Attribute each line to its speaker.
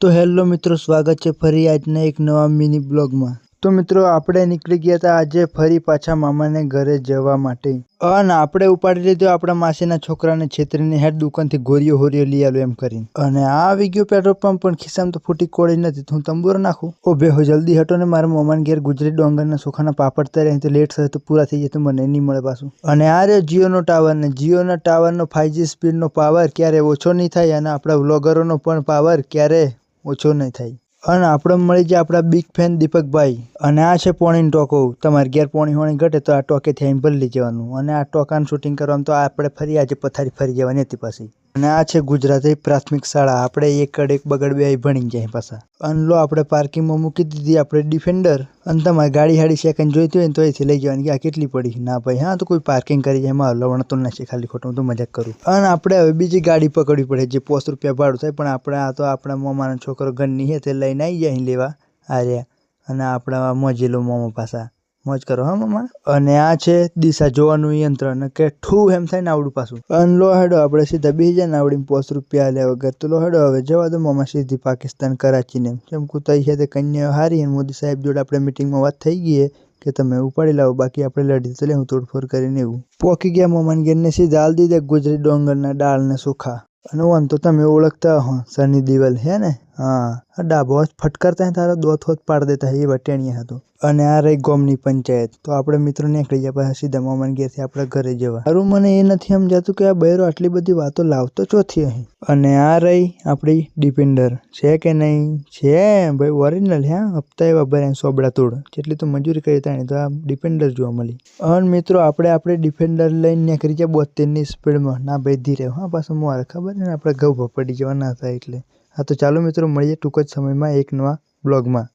Speaker 1: तो हेलो मित्रों, स्वागत है फरी આજના એક નવા મિની બ્લોગમાં। તો મિત્રો આપણે નીકળી ગયા હતા આજે ફરી પાછા મામાને ઘરે જવા માટે અને આપણે ઉપાડી લીધો આપણા માસીના છોકરાને છેતરીને હેડ દુકાનથી ગોરીઓ હોરીઓ લઈ આલો એમ કરીને। અને આ આવી ગયો પેટ્રોલ પંપ પણ ખિસ્સામાં તો ફૂટી કોળી નથી, હું તંબુરો નાખું। ઓ બેહો જલ્દી હટો ને, મારા મામાને ઘેર ગુજરી ડોંગરના ચોખાના પાપડ તરે તો લેટ થશે તો પૂરા થઈ જાય તો મને નહીં મળે પાછું। અને આ રે જીઓનો ટાવર ને જીઓના ટાવરનો 5G સ્પીડનો પાવર ક્યારે ઓછો નહીં થાય અને આપણા વ્લોગરોનો પણ પાવર ક્યારે ઓછો નહીં થાય। અને આપણે મળી જાય આપણા બિગ ફેન દીપકભાઈ। અને આ છે પોણીનો ટોકો, તમારે ઘેર પોણી હોણી ઘટે તો આ ટોકેથી આવીને ભરી લઈ જવાનું। અને આ ટોકાનું શૂટિંગ કરવામાં તો આપણે ફરી આજે પથારી ફરી જવાની હતી પાછી। અને આ છે ગુજરાતી પ્રાથમિક શાળા, આપણે એકડ એક બગડ બે ભણી જાય પાછા। અને લો આપણે પાર્કિંગમાં મૂકી દીધી આપણે ડિફેન્ડર। અને તમારે ગાડી હાડી સેકન્ડ જોઈતી હોય ને તો અહીંથી લઈ જવાની કે આ કેટલી પડી ના ભાઈ, હા તો કોઈ પાર્કિંગ કરી જાય એમાં હલવણ તો નથી, ખાલી ખોટું તો મજાક કરું। અને આપણે હવે બીજી ગાડી પકડવી પડે જે 5 રૂપિયા ભાડું થાય, પણ આપણે આ તો આપણા મામાનો છોકરો ઘરની છે તે લઈને આવી જાય લેવા આર્યા। અને આપણા મોજીલો મામા પાછા મોજ કરો હા મામા। અને આ છે દિશા જોવાનું યંત્ર કે ઠૂ એમ થાય ને આવડું પાછું। અને લો હેડો આપણે સીધા બેસી જાય ને આવડીને 5 રૂપિયા આલ્યા વગર તો લો હેડો હવે જવા દો મામા સીધી પાકિસ્તાન કરાચીને। કેમ કુતાઈ છે તે કન્યા હારી અને મોદી સાહેબ જોડે આપણે મીટિંગમાં વાત થઈ ગઈ કે તમે ઉપાડી લાવો, બાકી આપણે લડી તો લેવું તોડફોડ કરીને એવું। પોકી ગયા મામાને ઘેરને સીધા હાલ દીધા ગુજરી ડોંગરના દાળ ને ચોખા। અને ઓન તો તમે ઓળખતા હો સની દેવલ હે ને, હા ડાબો ફટકારતા હે તારા દોત હોત પાડ દેતા હે એ વટેણિયા હતો। અને આ રહી ગામની પંચાયત, તો આપણે મિત્રો નીકળી ગયા પાછા સીધા મામાને ઘેરથી આપણા ઘરે જવા। સારું મને એ નથી સમજાતું કે આ બૈરો આટલી બધી વાતો લાવતો ચોથી અહીં। અને આ રહી આપણી ડિપેન્ડર છે કે નહીં, છે ભાઈ ઓરિજિનલ હે, હપ્તા એવા ભર્યા સોબડા તોડ, જેટલી તો મજૂરી કરી તાણી તો આ ડિપેન્ડર જોવા મળી। અને મિત્રો આપણે ડિફેન્ડર લઈને નીકળી ગયા 72ની સ્પીડમાં, ના ભાઈ ધીરે હા પાછું મારે ખબર ને આપણે ઘઉં પડી જવા ના થાય એટલે। હા તો ચાલો મિત્રો મળીએ ટૂંક જ સમયમાં એક નવા બ્લોગમાં।